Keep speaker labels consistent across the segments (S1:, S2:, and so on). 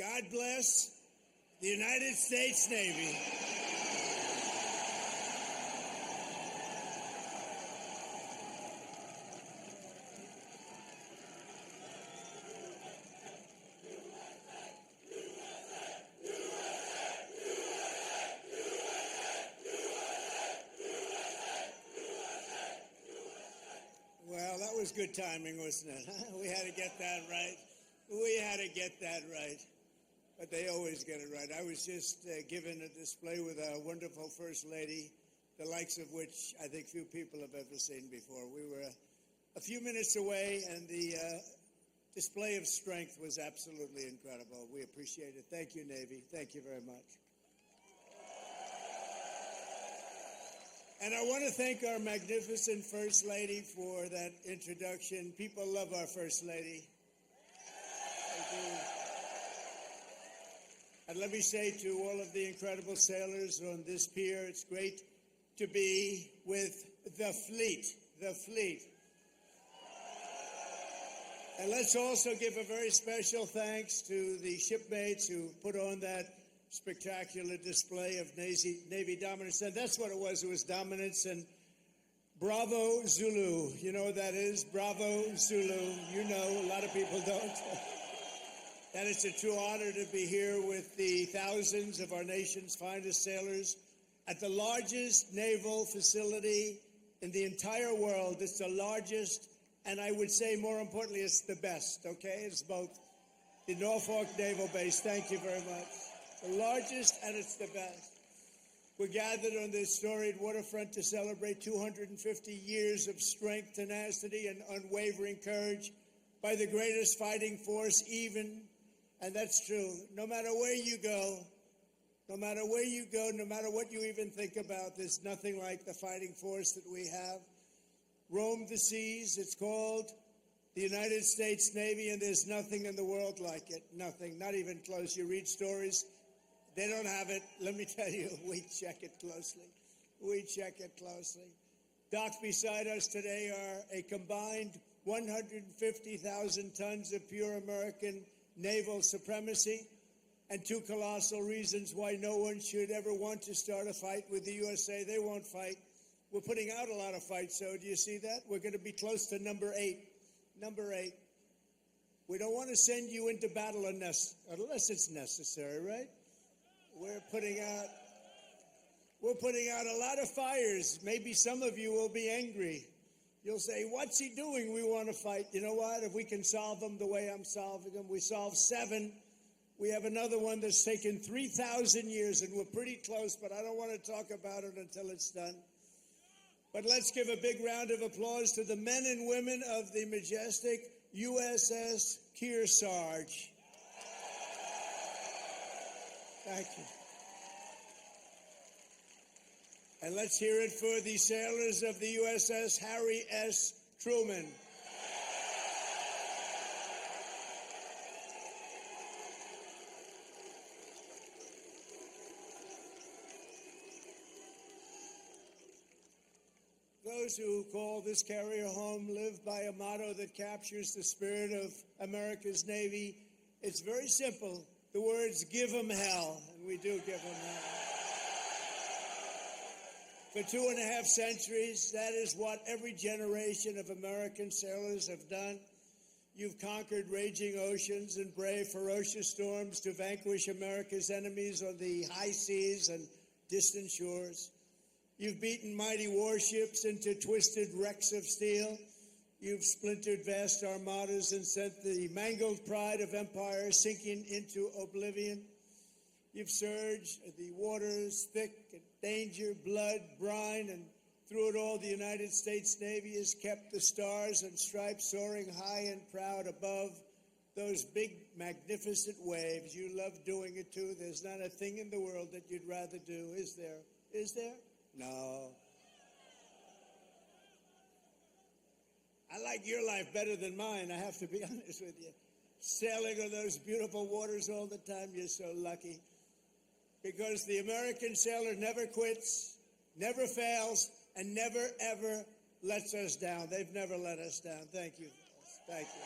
S1: God bless the United States Navy. Well, that was good timing, wasn't it? We had to get that right. We had to get that right. But they always get it right. I was just given a display with a wonderful First Lady, the likes of which I think few people have ever seen before. We were a few minutes away, and the display of strength was absolutely incredible. We appreciate it. Thank you, Navy. Thank you very much. And I want to thank our magnificent First Lady for that introduction. People love our First Lady. They do. And let me say to all of the incredible sailors on this pier, it's great to be with the fleet, the fleet. And let's also give a very special thanks to the shipmates who put on that spectacular display of Navy dominance. And that's what it was dominance. And Bravo Zulu, you know what that is? Bravo Zulu, you know, a lot of people don't. And it's a true honor to be here with the thousands of our nation's finest sailors at the largest naval facility in the entire world. It's the largest, and I would say more importantly, it's the best, okay? It's both the Norfolk Naval Base. Thank you very much. The largest, and it's the best. We're gathered on this storied waterfront to celebrate 250 years of strength, tenacity, and unwavering courage by the greatest fighting force even, and that's true, no matter where you go, no matter where you go, no matter what you even think about, there's nothing like the fighting force that we have. Roam the seas, it's called the United States Navy, and there's nothing in the world like it, nothing, not even close. You read stories, they don't have it. Let me tell you, we check it closely. We check it closely. Docked beside us today are a combined 150,000 tons of pure American naval supremacy and two colossal reasons why no one should ever want to start a fight with the USA. They won't fight. We're putting out a lot of fights, so do you see that? We're going to be close to number 8. Number 8. We don't want to send you into battle unless it's necessary, right? We're putting out a lot of fires. Maybe some of you will be angry. You'll say, what's he doing? We want to fight. You know what? If we can solve them the way I'm solving them, we solve 7. We have another one that's taken 3,000 years, and we're pretty close, but I don't want to talk about it until it's done. But let's give a big round of applause to the men and women of the majestic USS Kearsarge. Thank you. And let's hear it for the sailors of the USS Harry S. Truman. Those who call this carrier home live by a motto that captures the spirit of America's Navy. It's very simple. The words, give 'em hell, and we do give 'em hell. For 2.5 centuries, that is what every generation of American sailors have done. You've conquered raging oceans and braved ferocious storms to vanquish America's enemies on the high seas and distant shores. You've beaten mighty warships into twisted wrecks of steel. You've splintered vast armadas and sent the mangled pride of empire sinking into oblivion. You've surged the waters thick and danger, blood, brine, and through it all, the United States Navy has kept the stars and stripes soaring high and proud above those big, magnificent waves. You love doing it, too. There's not a thing in the world that you'd rather do, is there? Is there? No. I like your life better than mine, I have to be honest with you. Sailing on those beautiful waters all the time, you're so lucky. Because the American sailor never quits, never fails, and never, ever lets us down. They've never let us down. Thank you. Thank you.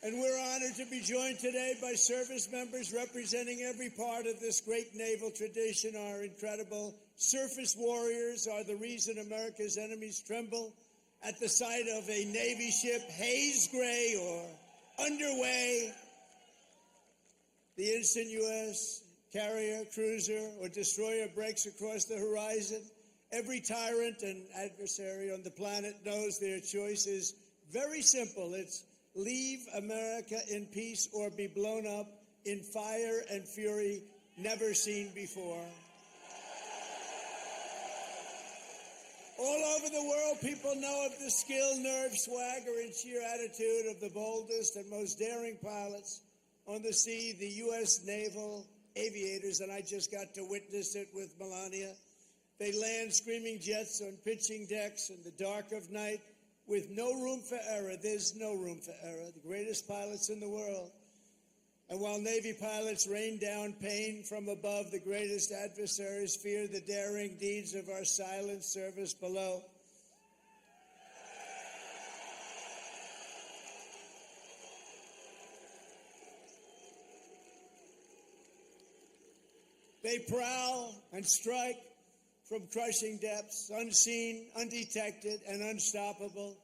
S1: And we're honored to be joined today by service members representing every part of this great naval tradition. Our incredible surface warriors are the reason America's enemies tremble at the sight of a Navy ship haze gray or underway. The instant U.S. carrier, cruiser, or destroyer breaks across the horizon, every tyrant and adversary on the planet knows their choice is very simple. It's leave America in peace or be blown up in fire and fury never seen before. All over the world, people know of the skill, nerve, swagger, and sheer attitude of the boldest and most daring pilots on the sea, the U.S. naval aviators, and I just got to witness it with Melania. They land screaming jets on pitching decks in the dark of night with no room for error. There's no room for error. The greatest pilots in the world. And while Navy pilots rain down pain from above, the greatest adversaries fear the daring deeds of our silent service below. They prowl and strike from crushing depths, unseen, undetected, and unstoppable.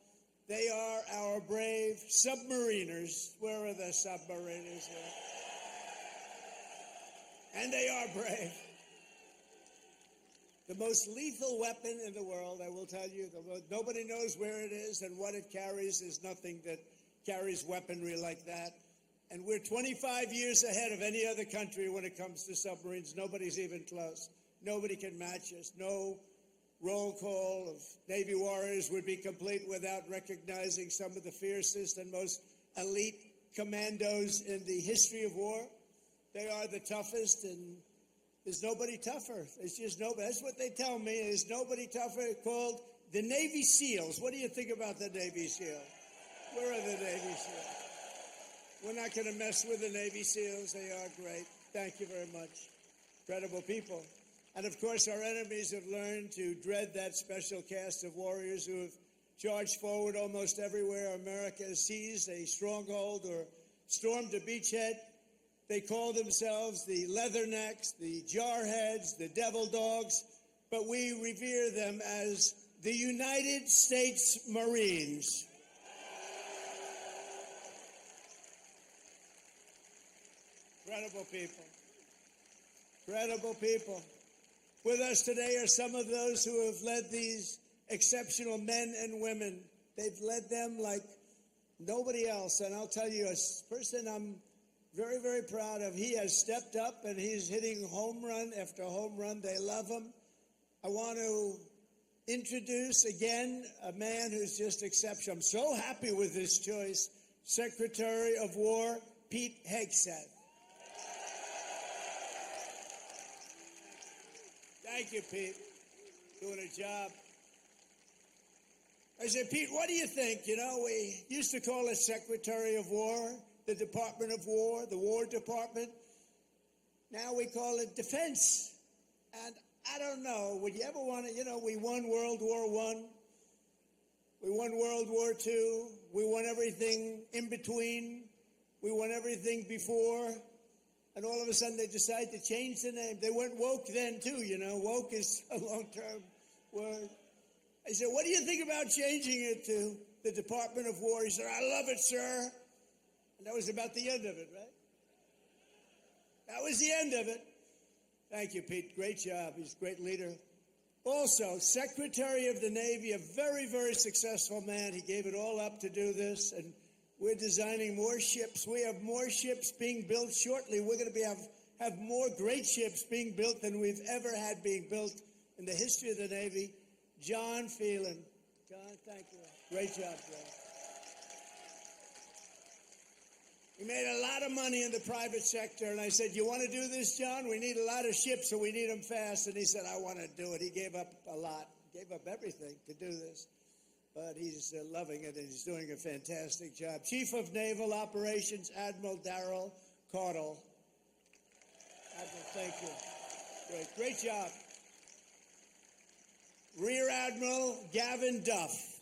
S1: They are our brave submariners. Where are the submariners? And they are brave. The most lethal weapon in the world, I will tell you, nobody knows where it is, and what it carries is nothing that carries weaponry like that. And we're 25 years ahead of any other country when it comes to submarines. Nobody's even close. Nobody can match us. No roll call of Navy warriors would be complete without recognizing some of the fiercest and most elite commandos in the history of war. They are the toughest, and there's nobody tougher. There's just nobody. That's what they tell me. There's nobody tougher. Called the Navy SEALs. What do you think about the Navy SEALs? Where are the Navy SEALs? We're not going to mess with the Navy SEALs. They are great. Thank you very much. Incredible people. And, of course, our enemies have learned to dread that special cast of warriors who have charged forward almost everywhere America has seized a stronghold or stormed a beachhead. They call themselves the Leathernecks, the Jarheads, the Devil Dogs, but we revere them as the United States Marines. Incredible people. Incredible people. With us today are some of those who have led these exceptional men and women. They've led them like nobody else. And I'll tell you, a person I'm very, very proud of. He has stepped up and he's hitting home run after home run. They love him. I want to introduce again a man who's just exceptional. I'm so happy with this choice. Secretary of War, Pete Hegseth. Thank you, Pete. Doing a job. I said, Pete, what do you think? You know, we used to call it Secretary of War, the Department of War, the War Department. Now we call it Defense. And I don't know, would you ever want to, you know, we won World War I. We won World War II. We won everything in between. We won everything before. And all of a sudden they decided to change the name. They went woke then too, you know. Woke is a long-term word. I said, what do you think about changing it to the Department of War? He said, I love it, sir. And that was about the end of it, right? That was the end of it. Thank you, Pete. Great job. He's a great leader. Also, Secretary of the Navy, a very, very successful man. He gave it all up to do this, and we're designing more ships. We have more ships being built shortly. We're going to have more great ships being built than we've ever had being built in the history of the Navy. John Phelan. John, thank you. Great job, John. We made a lot of money in the private sector, and I said, you want to do this, John? We need a lot of ships, so we need them fast. And he said, I want to do it. He gave up a lot, gave up everything to do this. But he's loving it, and he's doing a fantastic job. Chief of Naval Operations, Admiral Darrell Caudle. Admiral, thank you. Great job. Rear Admiral Gavin Duff.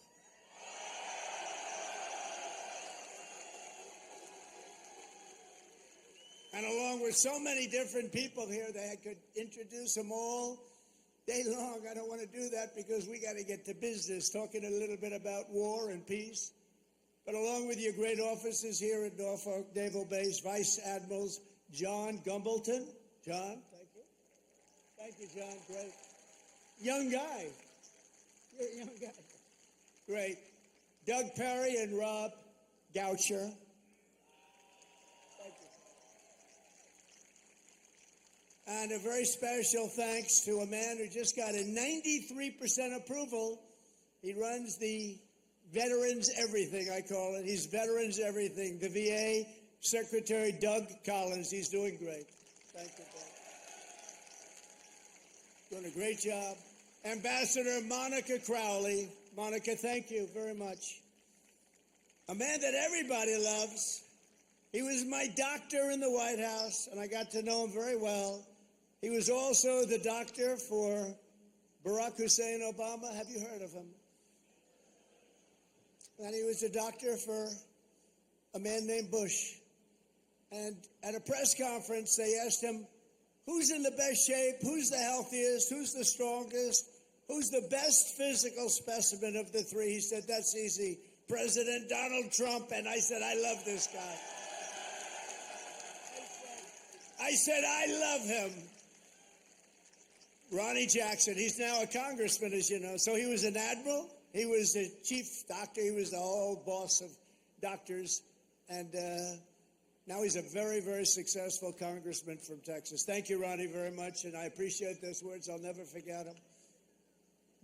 S1: And along with so many different people here, that I could introduce them all day long. I don't want to do that because we got to get to business, talking a little bit about war and peace. But along with your great officers here at Norfolk Naval Base, Vice Admirals John Gumbleton. John, thank you. Thank you, John. Great. Young guy. You're a young guy. Great. Doug Perry and Rob Goucher. Thank you. And a very special thanks to a man who just got a 93% approval. He runs the Veterans Everything, I call it. He's Veterans Everything. The VA Secretary Doug Collins. He's doing great. Thank you, Doug. Doing a great job. Ambassador Monica Crowley. Monica, thank you very much. A man that everybody loves. He was my doctor in the White House, and I got to know him very well. He was also the doctor for Barack Hussein Obama. Have you heard of him? And he was a doctor for a man named Bush. And at a press conference, they asked him, who's in the best shape? Who's the healthiest? Who's the strongest? Who's the best physical specimen of the three? He said, that's easy. President Donald Trump. And I said, I love this guy. I said, I love him. Ronnie Jackson. He's now a congressman, as you know. So he was an admiral. He was the chief doctor. He was the whole boss of doctors. And now he's a very, very successful congressman from Texas. Thank you, Ronnie, very much. And I appreciate those words. I'll never forget them.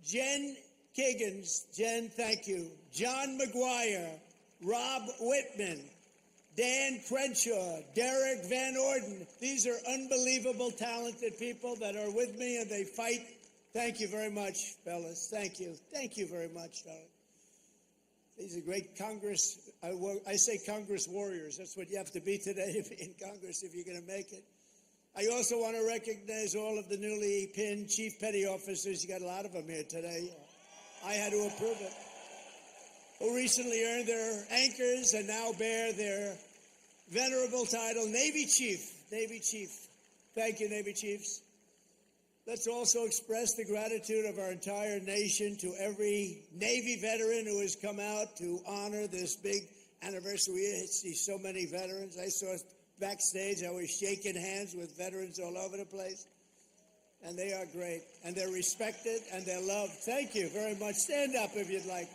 S1: Jen Kiggins. Jen, thank you. John McGuire. Rob Whitman. Dan Crenshaw. Derek Van Orden. These are unbelievable, talented people that are with me, and they fight. Thank you very much, fellas. Thank you. Thank you very much, darling. These are great Congress. I say Congress warriors. That's what you have to be today to be in Congress if you're going to make it. I also want to recognize all of the newly pinned chief petty officers. You got a lot of them here today. I had to approve it. Who recently earned their anchors and now bear their venerable title, Navy Chief. Navy Chief. Thank you, Navy Chiefs. Let's also express the gratitude of our entire nation to every Navy veteran who has come out to honor this big anniversary. We see so many veterans. I saw backstage, I was shaking hands with veterans all over the place. And they are great. And they're respected and they're loved. Thank you very much. Stand up if you'd like.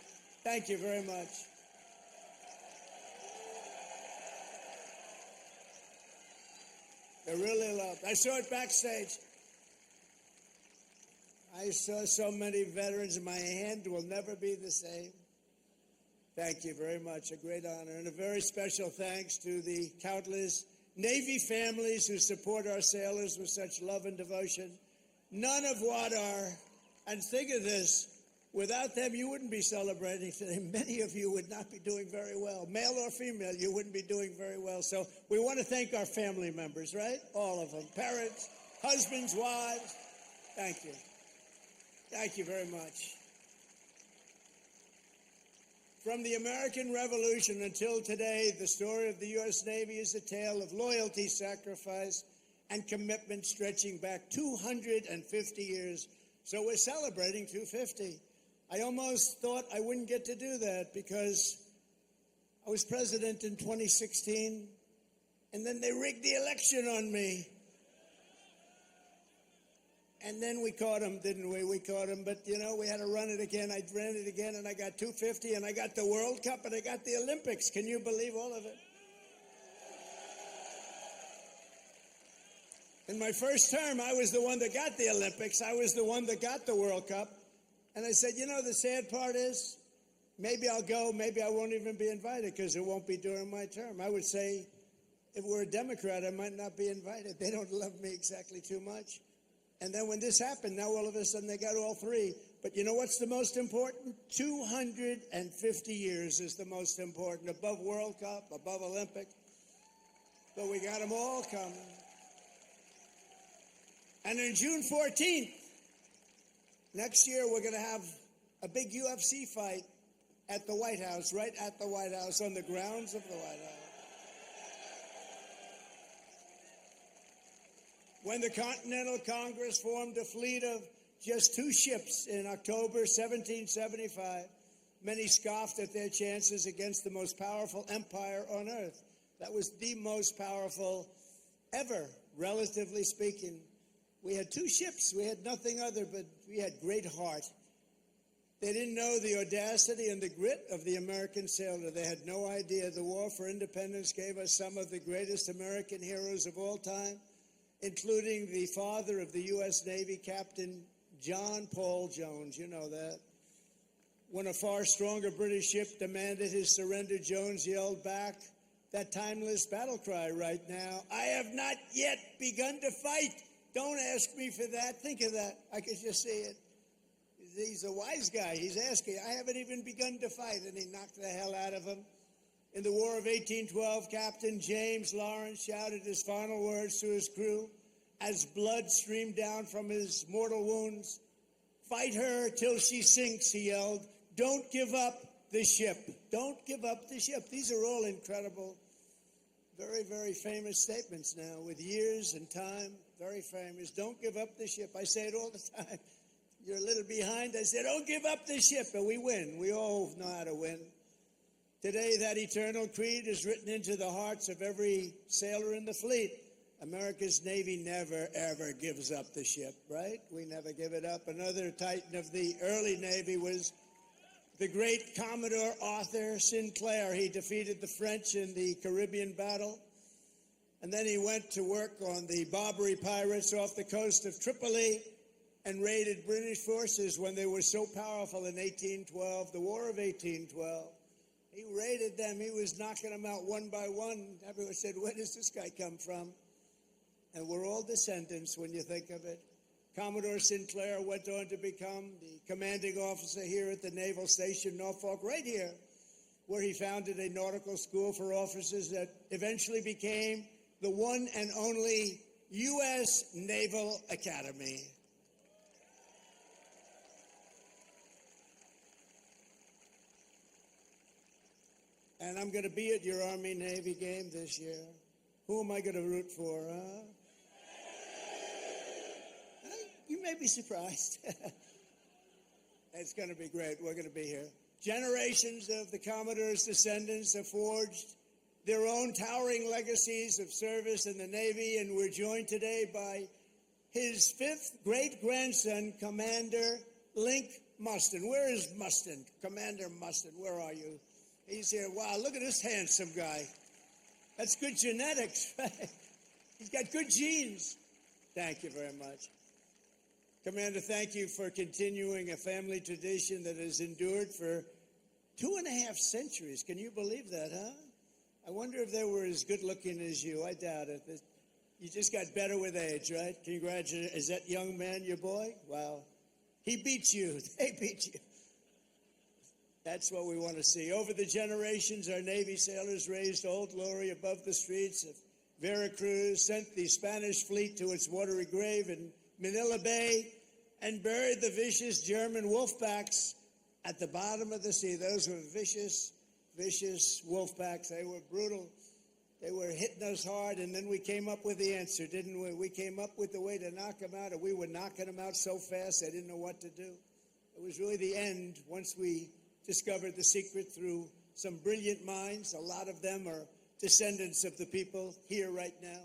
S1: Thank you very much. They're really loved. I saw it backstage. I saw so many veterans, and my hand will never be the same. Thank you very much. A great honor. And a very special thanks to the countless Navy families who support our sailors with such love and devotion. None of what are, and think of this, without them, you wouldn't be celebrating today. Many of you would not be doing very well. Male or female, you wouldn't be doing very well. So we want to thank our family members, right? All of them. Parents, husbands, wives. Thank you. Thank you very much. From the American Revolution until today, the story of the U.S. Navy is a tale of loyalty, sacrifice, and commitment stretching back 250 years. So we're celebrating 250. I almost thought I wouldn't get to do that because I was president in 2016, and then they rigged the election on me. And then we caught him, didn't we? We caught him, but, you know, we had to run it again. I ran it again, and I got 250, and I got the World Cup, and I got the Olympics. Can you believe all of it? In my first term, I was the one that got the Olympics. I was the one that got the World Cup. And I said, you know, the sad part is maybe I'll go, maybe I won't even be invited because it won't be during my term. I would say if we're a Democrat, I might not be invited. They don't love me exactly too much. And then when this happened, now all of a sudden they got all three. But you know what's the most important? 250 years is the most important, above World Cup, above Olympic. But we got them all coming. And on June 14th, next year, we're going to have a big UFC fight at the White House, right at the White House, on the grounds of the White House. When the Continental Congress formed a fleet of just 2 ships in October 1775, many scoffed at their chances against the most powerful empire on earth. That was the most powerful ever, relatively speaking. We had 2 ships. We had nothing other, but we had great heart. They didn't know the audacity and the grit of the American sailor. They had no idea the war for independence gave us some of the greatest American heroes of all time, including the father of the U.S. Navy, Captain John Paul Jones. You know that. When a far stronger British ship demanded his surrender, Jones yelled back that timeless battle cry right now, "I have not yet begun to fight." Don't ask me for that. Think of that. I could just see it. He's a wise guy. He's asking, I haven't even begun to fight, and he knocked the hell out of him. In the War of 1812, Captain James Lawrence shouted his final words to his crew as blood streamed down from his mortal wounds. "Fight her till she sinks," he yelled. "Don't give up the ship. Don't give up the ship." These are all incredible, very, very famous statements now with years and time. Very famous. Don't give up the ship. I say it all the time. You're a little behind. I say, don't give up the ship, and we win. We all know how to win. Today, that eternal creed is written into the hearts of every sailor in the fleet. America's Navy never, ever gives up the ship, right? We never give it up. Another titan of the early Navy was the great Commodore Arthur Sinclair. He defeated the French in the Caribbean battle. And then he went to work on the Barbary pirates off the coast of Tripoli and raided British forces when they were so powerful in 1812, the War of 1812. He raided them. He was knocking them out one by one. Everyone said, where does this guy come from? And we're all descendants when you think of it. Commodore Sinclair went on to become the commanding officer here at the Naval Station Norfolk, right here, where he founded a nautical school for officers that eventually became the one and only U.S. Naval Academy. And I'm going to be at your Army-Navy game this year. Who am I going to root for, huh? You may be surprised. It's going to be great. We're going to be here. Generations of the Commodore's descendants have forged their own towering legacies of service in the Navy, and we're joined today by his 5th great-grandson, Commander Link Mustin. Where is Mustin? Commander Mustin, where are you? He's here. Wow, look at this handsome guy. That's good genetics, right? He's got good genes. Thank you very much. Commander, thank you for continuing a family tradition that has endured for 2.5 centuries. Can you believe that, huh? I wonder if they were as good looking as you. I doubt it. You just got better with age, right? Congratulations. Is that young man your boy? Wow. He beats you. They beat you. That's what we want to see. Over the generations, our Navy sailors raised Old Glory above the streets of Veracruz, sent the Spanish fleet to its watery grave in Manila Bay, and buried the vicious German wolfbacks at the bottom of the sea. Those were vicious, vicious wolfbacks. They were brutal. They were hitting us hard, and then we came up with the answer, didn't we? We came up with the way to knock them out, and we were knocking them out so fast they didn't know what to do. It was really the end once we discovered the secret through some brilliant minds. A lot of them are descendants of the people here right now.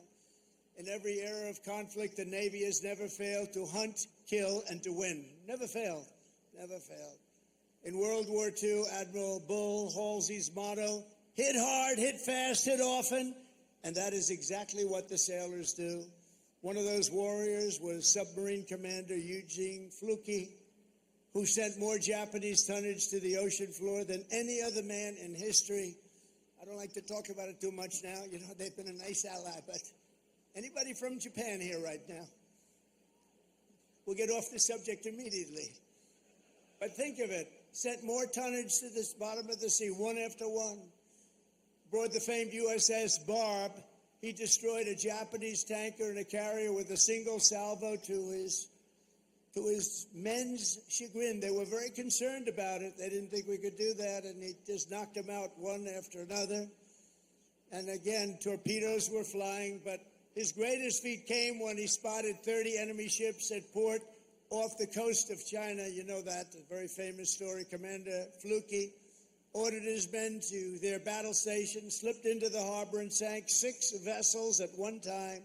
S1: In every era of conflict, the Navy has never failed to hunt, kill, and to win. Never failed. Never failed. In World War II, Admiral Bull Halsey's motto, hit hard, hit fast, hit often, and that is exactly what the sailors do. One of those warriors was Submarine Commander Eugene Fluke, who sent more Japanese tonnage to the ocean floor than any other man in history. I don't like to talk about it too much now. You know, they've been a nice ally, but anybody from Japan here right now? We'll get off the subject immediately. But think of it. Sent more tonnage to the bottom of the sea, one after one. Aboard the famed USS Barb, he destroyed a Japanese tanker and a carrier with a single salvo to his men's chagrin. They were very concerned about it. They didn't think we could do that, and he just knocked them out one after another. And again, torpedoes were flying, but His greatest feat came when he spotted 30 enemy ships at port off the coast of China. You know that, a very famous story. Commander Fluke ordered his men to their battle station, slipped into the harbor, and sank 6 vessels at one time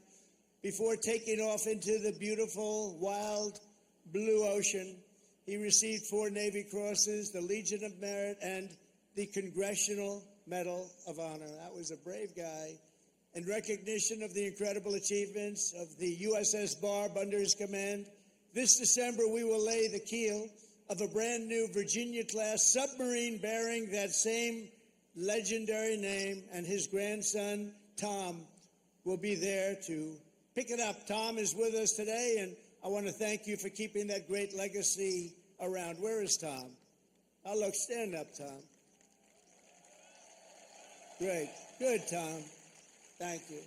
S1: before taking off into the beautiful, wild blue ocean. He received 4 Navy Crosses, the Legion of Merit, and the Congressional Medal of Honor. That was a brave guy. In recognition of the incredible achievements of the USS Barb under his command, this December we will lay the keel of a brand new Virginia-class submarine bearing that same legendary name, and his grandson, Tom, will be there to pick it up. Tom is with us today, and I want to thank you for keeping that great legacy around. Where is Tom? Oh, look, stand up, Tom. Great. Good, Tom. Thank you.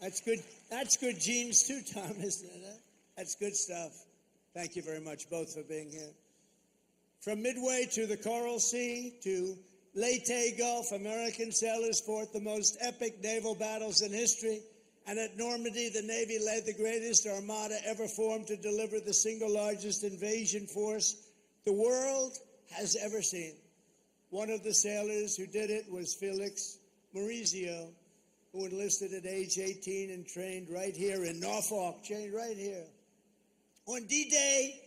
S1: That's good. That's good genes too, Tom, isn't it? That's good stuff. Thank you very much, both, for being here. From Midway to the Coral Sea to Leyte Gulf, American sailors fought the most epic naval battles in history. And at Normandy, the Navy led the greatest armada ever formed to deliver the single largest invasion force the world has ever seen. One of the sailors who did it was Felix Maurizio, who enlisted at age 18 and trained right here in Norfolk, trained right here. On D-Day,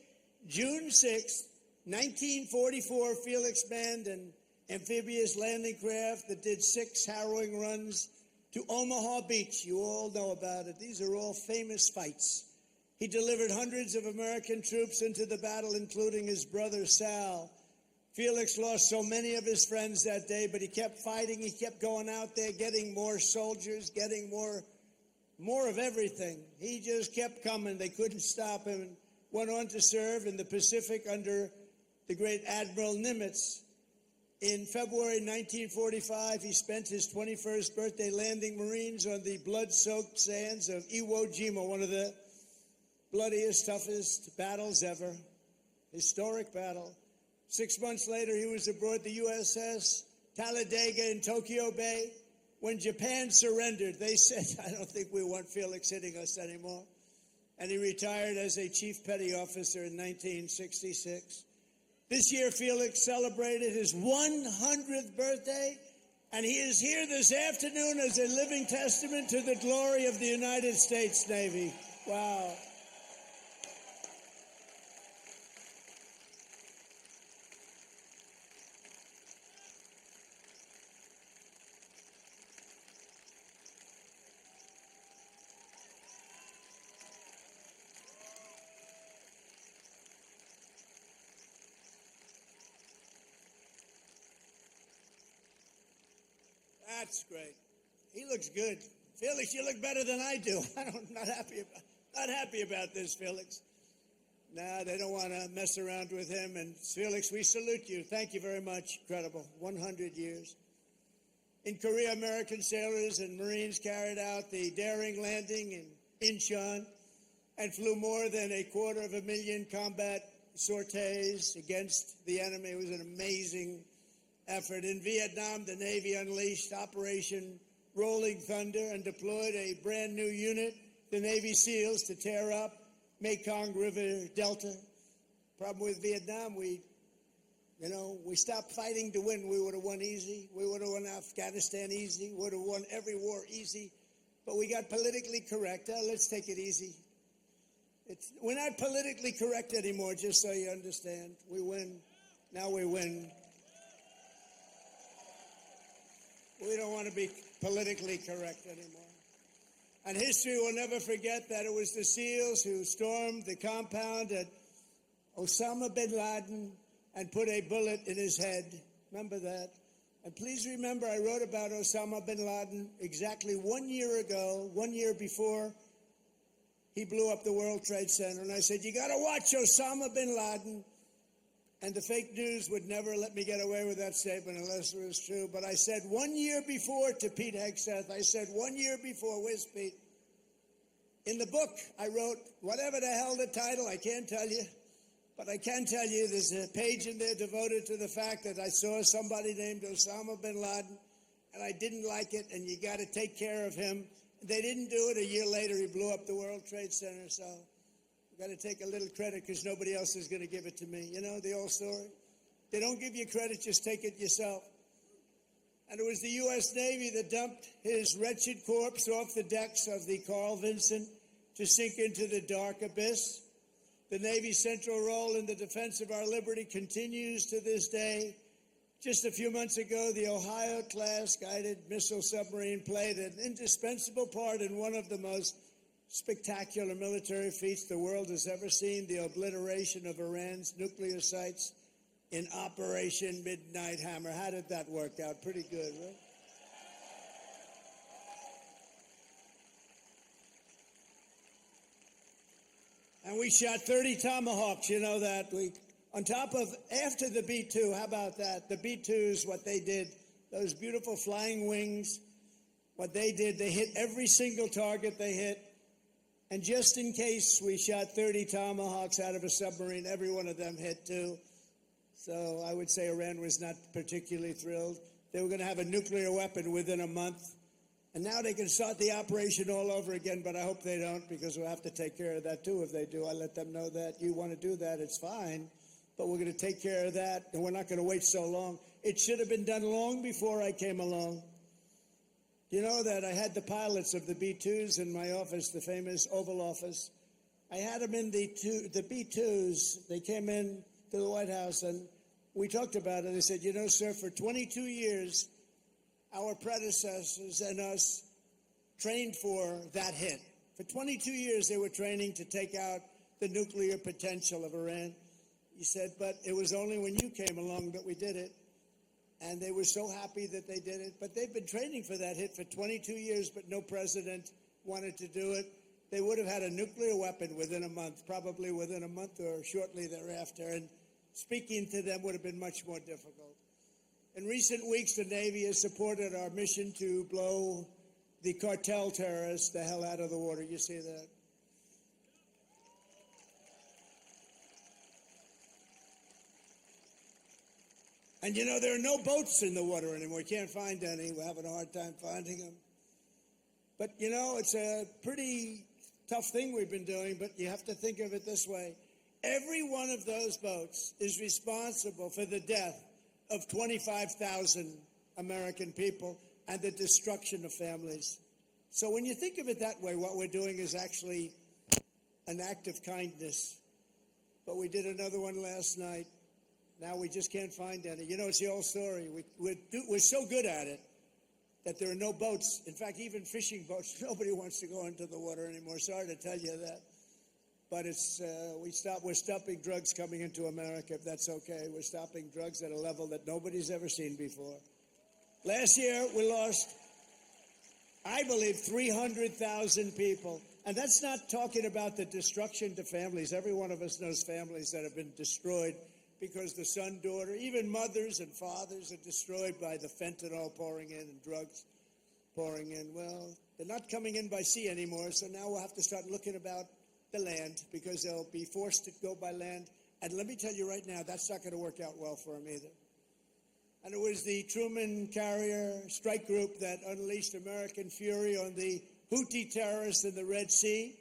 S1: June 6, 1944, Felix manned an amphibious landing craft that did 6 harrowing runs to Omaha Beach. You all know about it. These are all famous fights. He delivered hundreds of American troops into the battle, including his brother Sal. Felix lost so many of his friends that day, but he kept fighting. He kept going out there, getting more soldiers, getting more of everything. He just kept coming. They couldn't stop him, and went on to serve in the Pacific under the great Admiral Nimitz. In February 1945, he spent his 21st birthday landing Marines on the blood-soaked sands of Iwo Jima, one of the bloodiest, toughest battles ever. Historic battle. 6 months later, he was aboard the USS Talladega in Tokyo Bay. When Japan surrendered, they said, I don't think we want Felix hitting us anymore. And he retired as a chief petty officer in 1966. This year, Felix celebrated his 100th birthday, and he is here this afternoon as a living testament to the glory of the United States Navy. Wow. That's great. He looks good. Felix, you look better than I do. I'm not happy about this, Felix. No, they don't want to mess around with him. And Felix, we salute you. Thank you very much. Incredible. 100 years. In Korea, American sailors and Marines carried out the daring landing in Incheon and flew more than 250,000 combat sorties against the enemy. It was an amazing effort. In Vietnam, the Navy unleashed Operation Rolling Thunder and deployed a brand new unit, the Navy SEALs, to tear up Mekong River Delta. Problem with Vietnam, we stopped fighting to win. We would have won easy. We would have won Afghanistan easy. Would have won every war easy. But we got politically correct. Let's take it easy. We're not politically correct anymore, just so you understand. We win. Now we win. We don't want to be politically correct anymore. And history will never forget that it was the SEALs who stormed the compound at Osama bin Laden and put a bullet in his head. Remember that? And please remember, I wrote about Osama bin Laden exactly 1 year ago, 1 year before he blew up the World Trade Center. And I said, you got to watch Osama bin Laden. And the fake news would never let me get away with that statement unless it was true. But I said 1 year before to Pete Hegseth, I said 1 year before, where's Pete? In the book, I wrote, whatever the hell the title, I can't tell you. But I can tell you there's a page in there devoted to the fact that I saw somebody named Osama bin Laden, and I didn't like it, and you got to take care of him They didn't do it. A year later, he blew up the World Trade Center. So I've got to take a little credit because nobody else is going to give it to me. You know the old story? They don't give you credit, just take it yourself. And it was the U.S. Navy that dumped his wretched corpse off the decks of the Carl Vinson to sink into the dark abyss. The Navy's central role in the defense of our liberty continues to this day. Just a few months ago, the Ohio-class guided missile submarine played an indispensable part in one of the most spectacular military feats the world has ever seen, the obliteration of Iran's nuclear sites in Operation Midnight Hammer. How did that work out? Pretty good, right? And we shot 30 Tomahawks, you know that. On top of, after the B-2, how about that? The B-2s, what they did, those beautiful flying wings, what they did, they hit every single target they hit. And just in case we shot 30 Tomahawks out of a submarine, every one of them hit too. So I would say Iran was not particularly thrilled. They were going to have a nuclear weapon within a month. And now they can start the operation all over again, but I hope they don't, because we'll have to take care of that too if they do. I let them know that you want to do that, it's fine, but we're going to take care of that, and we're not going to wait so long. It should have been done long before I came along. You know that I had the pilots of the B-2s in my office, the famous Oval Office. I had them in the B-2s. They came in to the White House, and we talked about it. They said, you know, sir, for 22 years, our predecessors and us trained for that hit. For 22 years, they were training to take out the nuclear potential of Iran. He said, but it was only when you came along that we did it. And they were so happy that they did it. But they've been training for that hit for 22 years, but no president wanted to do it. They would have had a nuclear weapon within a month, probably within a month or shortly thereafter. And speaking to them would have been much more difficult. In recent weeks, the Navy has supported our mission to blow the cartel terrorists the hell out of the water. You see that? And you know, there are no boats in the water anymore. You can't find any. We're having a hard time finding them. But, you know, it's a pretty tough thing we've been doing, but you have to think of it this way. Every one of those boats is responsible for the death of 25,000 American people and the destruction of families. So when you think of it that way, what we're doing is actually an act of kindness. But we did another one last night. Now we just can't find any. You know, it's the old story. We're so good at it that there are no boats. In fact, even fishing boats, nobody wants to go into the water anymore. Sorry to tell you that. But it's we're stopping drugs coming into America, if that's okay. We're stopping drugs at a level that nobody's ever seen before. Last year, we lost, I believe, 300,000 people. And that's not talking about the destruction to families. Every one of us knows families that have been destroyed because the son, daughter, even mothers and fathers are destroyed by the fentanyl pouring in and drugs pouring in. Well, they're not coming in by sea anymore, so now we'll have to start looking about the land because they'll be forced to go by land. And let me tell you right now, that's not going to work out well for them either. And it was the Truman carrier strike group that unleashed American fury on the Houthi terrorists in the Red Sea.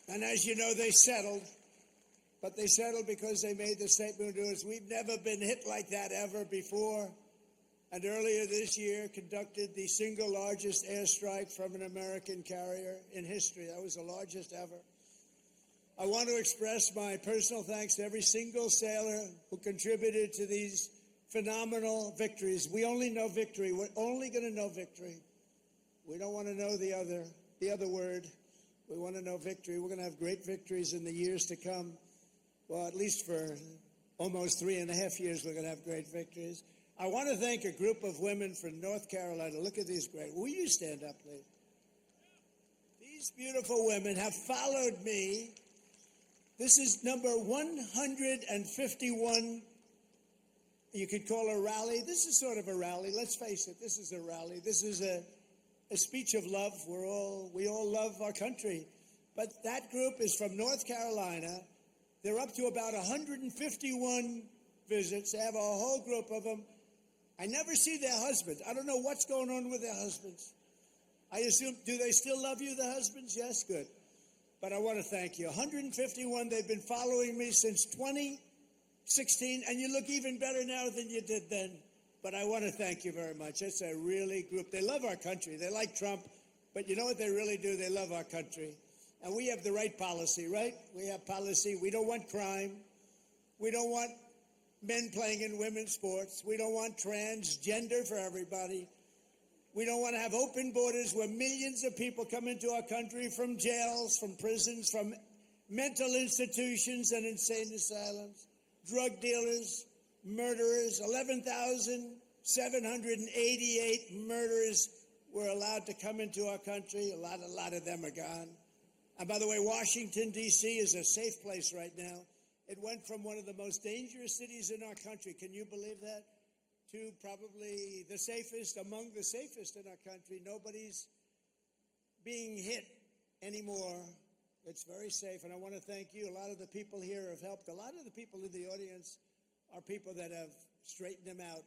S1: And as you know, they settled. But they settled because they made the statement to us, we've never been hit like that ever before. And earlier this year conducted the single largest airstrike from an American carrier in history. That was the largest ever. I want to express my personal thanks to every single sailor who contributed to these phenomenal victories. We only know victory. We're only going to know victory. We don't want to know the other word. We want to know victory. We're going to have great victories in the years to come. Well, at least for almost 3.5 years, we're going to have great victories. I want to thank a group of women from North Carolina. Look at these great. Will you stand up, please? These beautiful women have followed me. This is number 151. You could call a rally. This is sort of a rally. Let's face it. This is a rally. This is a speech of love. We all love our country. But that group is from North Carolina. They're up to about 151 visits. They have a whole group of them. I never see their husbands. I don't know what's going on with their husbands. I assume, do they still love you, the husbands? Yes, good. But I want to thank you. 151, they've been following me since 2016, and you look even better now than you did then. But I want to thank you very much. It's a really group. They love our country. They like Trump, but you know what they really do? They love our country. And we have the right policy, right? We have policy. We don't want crime. We don't want men playing in women's sports. We don't want transgender for everybody. We don't want to have open borders where millions of people come into our country from jails, from prisons, from mental institutions and insane asylums, drug dealers, murderers. 11,788 murderers were allowed to come into our country. A lot of them are gone. And by the way, Washington, D.C. is a safe place right now. It went from one of the most dangerous cities in our country, can you believe that, to probably the safest, among the safest in our country. Nobody's being hit anymore. It's very safe, and I want to thank you. A lot of the people here have helped. A lot of the people in the audience are people that have straightened them out.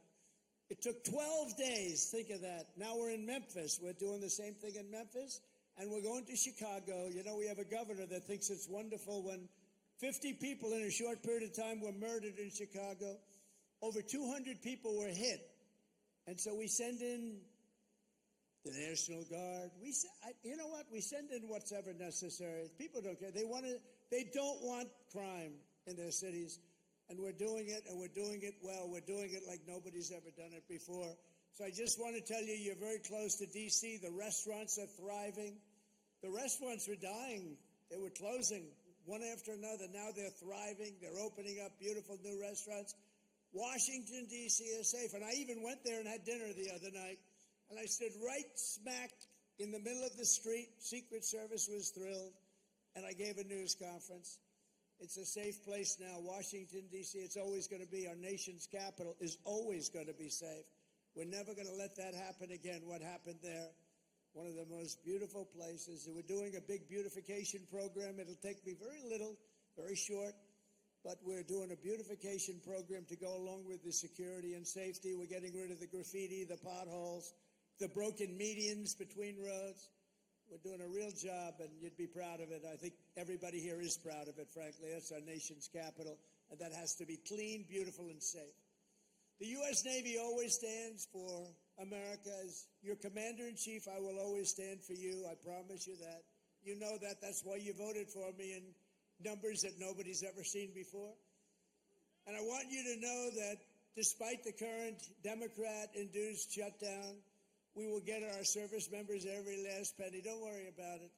S1: It took 12 days, think of that. Now we're in Memphis. We're doing the same thing in Memphis, and we're going to Chicago. You know, we have a governor that thinks it's wonderful when 50 people in a short period of time were murdered in Chicago. Over 200 people were hit. And so we send in the National Guard. You know what? We send in what's ever necessary. People don't care. They don't want crime in their cities. And we're doing it, and we're doing it well. We're doing it like nobody's ever done it before. So I just want to tell you, you're very close to D.C. The restaurants are thriving. The restaurants were dying. They were closing one after another. Now they're thriving. They're opening up beautiful new restaurants. Washington, D.C. is safe. And I even went there and had dinner the other night. And I stood right smack in the middle of the street. Secret Service was thrilled. And I gave a news conference. It's a safe place now. Washington, D.C., it's always going to be. Our nation's capital is always going to be safe. We're never going to let that happen again, what happened there. One of the most beautiful places. We're doing a big beautification program. It'll take me very little, very short. But we're doing a beautification program to go along with the security and safety. We're getting rid of the graffiti, the potholes, the broken medians between roads. We're doing a real job, and you'd be proud of it. I think everybody here is proud of it, frankly. That's our nation's capital, and that has to be clean, beautiful, and safe. The U.S. Navy always stands for America. As your commander-in-chief, I will always stand for you. I promise you that. You know that. That's why you voted for me in numbers that nobody's ever seen before. And I want you to know that despite the current Democrat-induced shutdown, we will get our service members every last penny. Don't worry about it.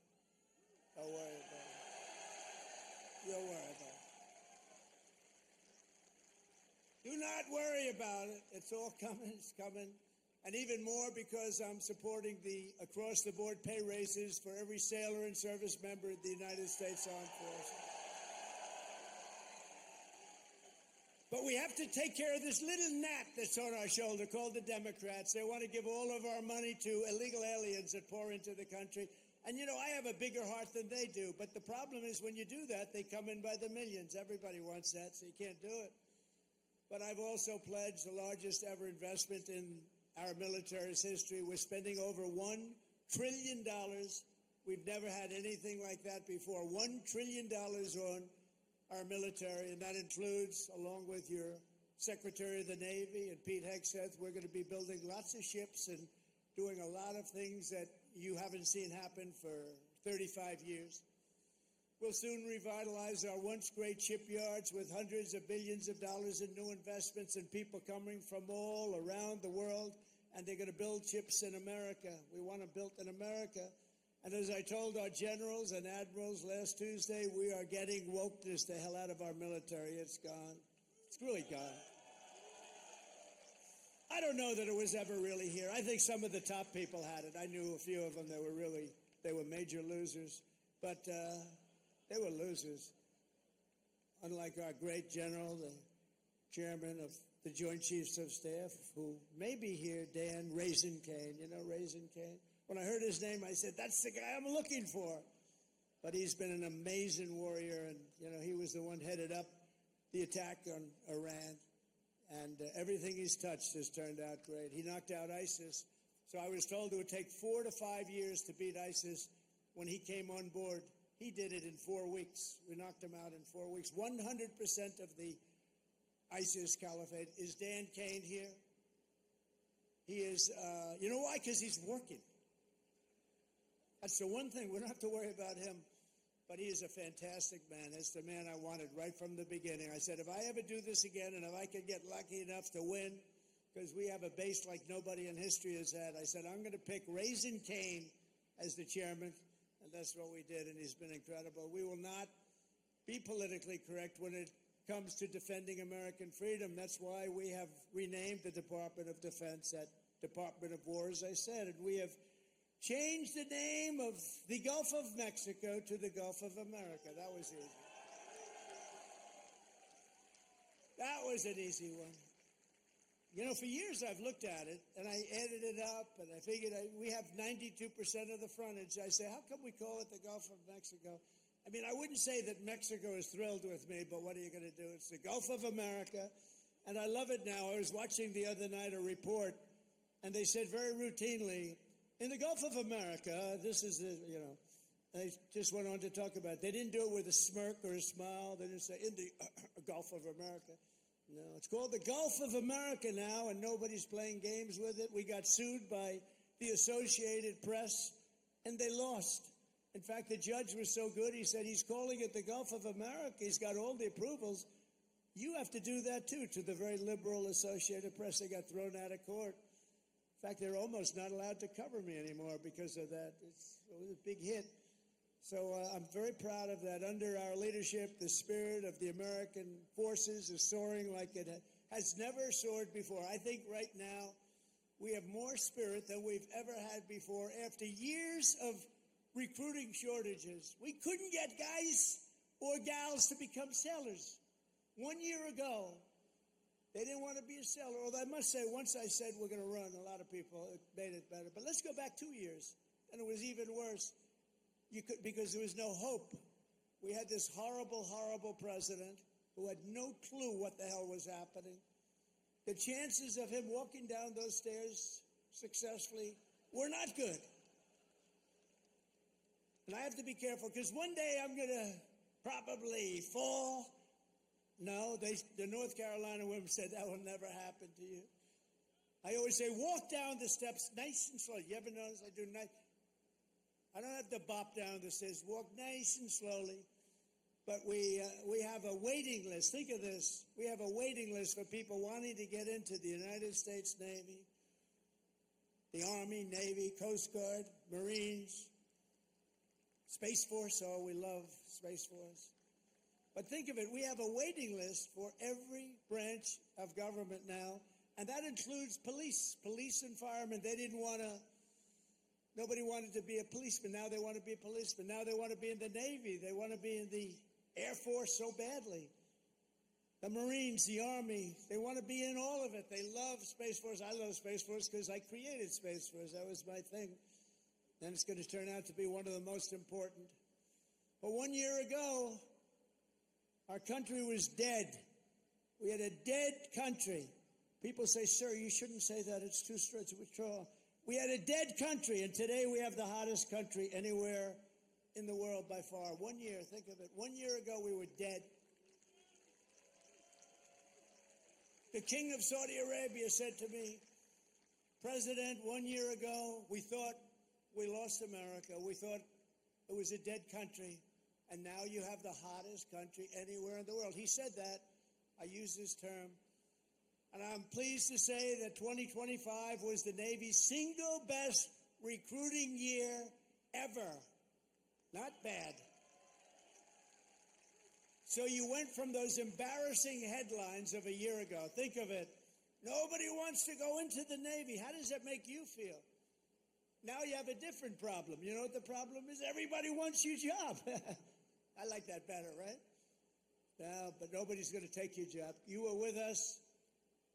S1: Don't worry about it. Don't worry about it. Do not worry about it. It's all coming. It's coming. And even more because I'm supporting the across-the-board pay raises for every sailor and service member of the United States Armed Forces. But we have to take care of this little gnat that's on our shoulder called the Democrats. They want to give all of our money to illegal aliens that pour into the country. And, you know, I have a bigger heart than they do. But the problem is when you do that, they come in by the millions. Everybody wants that, so you can't do it. But I've also pledged the largest ever investment in our military's history. We're spending over $1 trillion. We've never had anything like that before. $1 trillion on our military, and that includes, along with your Secretary of the Navy and Pete Hegseth, we're going to be building lots of ships and doing a lot of things that you haven't seen happen for 35 years. We'll soon revitalize our once great shipyards with hundreds of billions of dollars in new investments and people coming from all around the world, and they're going to build ships in America. We want them built in America. And as I told our generals and admirals last Tuesday, we are getting wokeness the hell out of our military. It's gone. It's really gone. I don't know that it was ever really here. I think some of the top people had it. I knew a few of them that they were major losers. But they were losers. Unlike our great general, the chairman of the Joint Chiefs of Staff, who may be here, Dan Raisin Kane. You know Raisin Kane? When I heard his name, I said, that's the guy I'm looking for. But he's been an amazing warrior, and, you know, he was the one headed up the attack on Iran. and everything he's touched has turned out great. He knocked out ISIS. So I was told it would take 4 to 5 years to beat ISIS. When he came on board, he did it in 4 weeks. We knocked him out in 4 weeks. 100% of the ISIS caliphate. Is Dan Kane here? He is, you know why? Because he's working. That's the one thing. We don't have to worry about him. But he is a fantastic man. That's the man I wanted right from the beginning. I said, if I ever do this again and if I could get lucky enough to win, because we have a base like nobody in history has had, I said, I'm going to pick Raising Kane as the chairman. And that's what we did, and he's been incredible. We will not be politically correct when it comes to defending American freedom. That's why we have renamed the Department of Defense at Department of War, as I said, and we have changed the name of the Gulf of Mexico to the Gulf of America. That was easy. That was an easy one. You know, for years I've looked at it, and I added it up, and I figured we have 92% of the frontage. I say, how come we call it the Gulf of Mexico? I mean, I wouldn't say that Mexico is thrilled with me, but what are you going to do? It's the Gulf of America, and I love it now. I was watching the other night a report, and they said very routinely, in the Gulf of America, this is the, you know, they just went on to talk about it. They didn't do it with a smirk or a smile. They didn't say, in the Gulf of America. No, it's called the Gulf of America now, and nobody's playing games with it. We got sued by the Associated Press, and they lost. In fact, the judge was so good, he said, he's calling it the Gulf of America. He's got all the approvals. You have to do that, too, to the very liberal Associated Press. They got thrown out of court. In fact, they're almost not allowed to cover me anymore because of that. It was a big hit. So I'm very proud of that. Under our leadership, the spirit of the American forces is soaring like it has never soared before. I think right now we have more spirit than we've ever had before. After years of recruiting shortages, we couldn't get guys or gals to become sailors. 1 year ago, they didn't want to be a sailor. Although I must say, once I said we're going to run, a lot of people, it made it better. But let's go back 2 years, and it was even worse. Because there was no hope. We had this horrible, horrible president who had no clue what the hell was happening. The chances of him walking down those stairs successfully were not good. And I have to be careful, because one day I'm going to probably fall. No, the North Carolina women said that will never happen to you. I always say, walk down the steps nice and slow. You ever notice I do nice? I don't have to bop down the stairs. Walk nice and slowly. But we have a waiting list. Think of this. We have a waiting list for people wanting to get into the United States Navy, the Army, Navy, Coast Guard, Marines, Space Force. Oh, we love Space Force. But think of it. We have a waiting list for every branch of government now, and that includes police and firemen. They didn't want to. Nobody wanted to be a policeman. Now they want to be a policeman. Now they want to be in the Navy. They want to be in the Air Force so badly. The Marines, the Army, they want to be in all of it. They love Space Force. I love Space Force because I created Space Force. That was my thing. And it's going to turn out to be one of the most important. But 1 year ago, our country was dead. We had a dead country. People say, sir, you shouldn't say that. It's too straight to withdraw. We had a dead country, and today we have the hottest country anywhere in the world by far. 1 year, think of it. 1 year ago, we were dead. The king of Saudi Arabia said to me, President, 1 year ago, we thought we lost America. We thought it was a dead country, and now you have the hottest country anywhere in the world. He said that. I use this term. And I'm pleased to say that 2025 was the Navy's single best recruiting year ever. Not bad. So you went from those embarrassing headlines of a year ago. Think of it. Nobody wants to go into the Navy. How does that make you feel? Now you have a different problem. You know what the problem is? Everybody wants your job. I like that better, right? No, but nobody's going to take your job. You were with us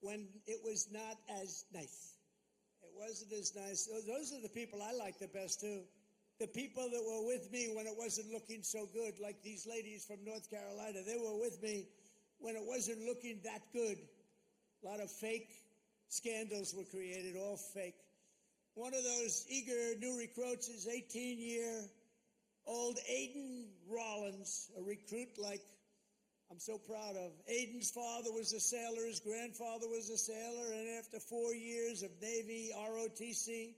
S1: when it was not as nice. It wasn't as nice. Those are the people I like the best, too. The people that were with me when it wasn't looking so good, like these ladies from North Carolina. They were with me when it wasn't looking that good. A lot of fake scandals were created, all fake. One of those eager new recruits is 18-year-old Aiden Rollins, a recruit like I'm so proud of. Aiden's father was a sailor, his grandfather was a sailor, and after 4 years of Navy ROTC,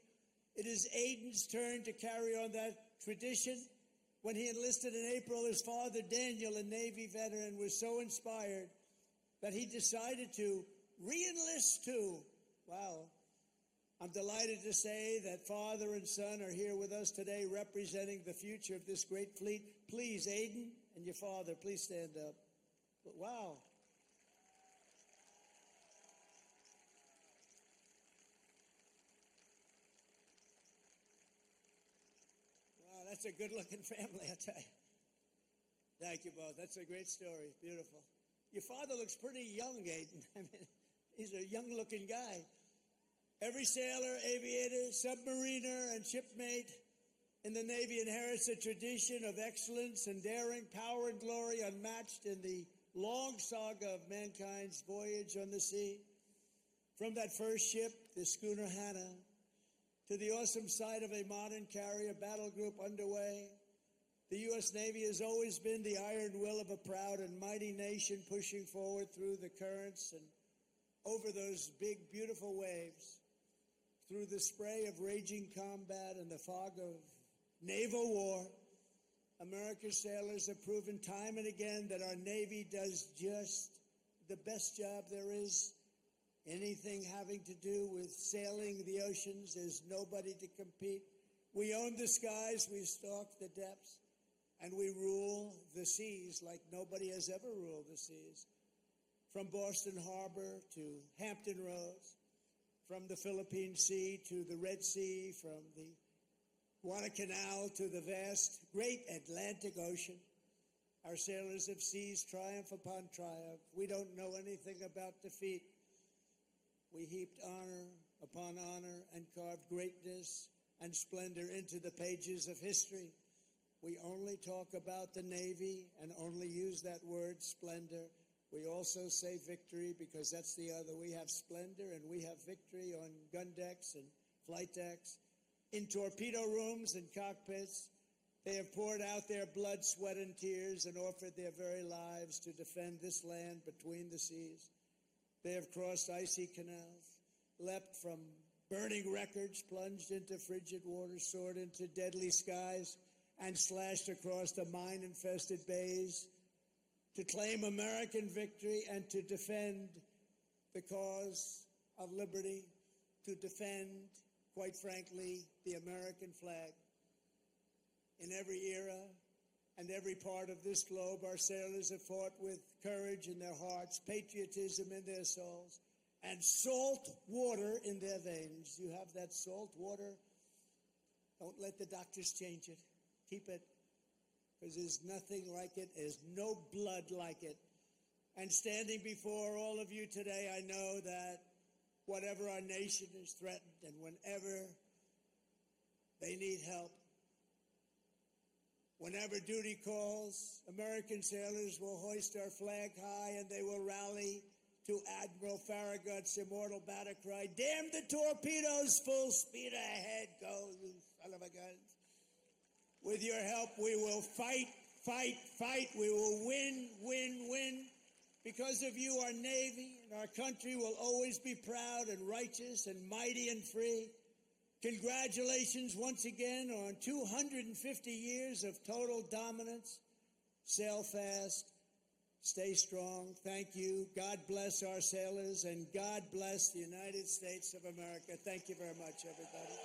S1: it is Aiden's turn to carry on that tradition. When he enlisted in April, his father, Daniel, a Navy veteran, was so inspired that he decided to re-enlist too. Wow. I'm delighted to say that father and son are here with us today representing the future of this great fleet. Please, Aiden and your father, please stand up. Wow. Wow, that's a good-looking family, I tell you. Thank you both. That's a great story. Beautiful. Your father looks pretty young, Aiden. I mean, he's a young-looking guy. Every sailor, aviator, submariner, and shipmate in the Navy inherits a tradition of excellence and daring, power and glory unmatched in the long saga of mankind's voyage on the sea. From that first ship, the schooner Hannah, to the awesome sight of a modern carrier battle group underway, the U.S. Navy has always been the iron will of a proud and mighty nation pushing forward through the currents and over those big, beautiful waves, through the spray of raging combat and the fog of naval war. America's sailors have proven time and again that our Navy does just the best job there is. Anything having to do with sailing the oceans, there's nobody to compete. We own the skies, we stalk the depths, and we rule the seas like nobody has ever ruled the seas. From Boston Harbor to Hampton Roads, from the Philippine Sea to the Red Sea, from the Guadalcanal to the vast, great Atlantic Ocean, our sailors have seized triumph upon triumph. We don't know anything about defeat. We heaped honor upon honor and carved greatness and splendor into the pages of history. We only talk about the Navy and only use that word, splendor. We also say victory because that's the other. We have splendor and we have victory on gun decks and flight decks. In torpedo rooms and cockpits, they have poured out their blood, sweat, and tears and offered their very lives to defend this land between the seas. They have crossed icy canals, leapt from burning wreckage, plunged into frigid waters, soared into deadly skies, and slashed across the mine-infested bays to claim American victory and to defend the cause of liberty, to defend, quite frankly, the American flag. In every era and every part of this globe, our sailors have fought with courage in their hearts, patriotism in their souls, and salt water in their veins. You have that salt water? Don't let the doctors change it. Keep it, because there's nothing like it. There's no blood like it. And standing before all of you today, I know that whatever our nation is threatened and whenever they need help, whenever duty calls, American sailors will hoist our flag high and they will rally to Admiral Farragut's immortal battle cry, "Damn the torpedoes, full speed ahead, go, you son of a gun." With your help, we will fight, fight, fight. We will win, win, win. Because of you, our Navy and our country will always be proud and righteous and mighty and free. Congratulations once again on 250 years of total dominance. Sail fast, stay strong. Thank you. God bless our sailors, and God bless the United States of America. Thank you very much, everybody.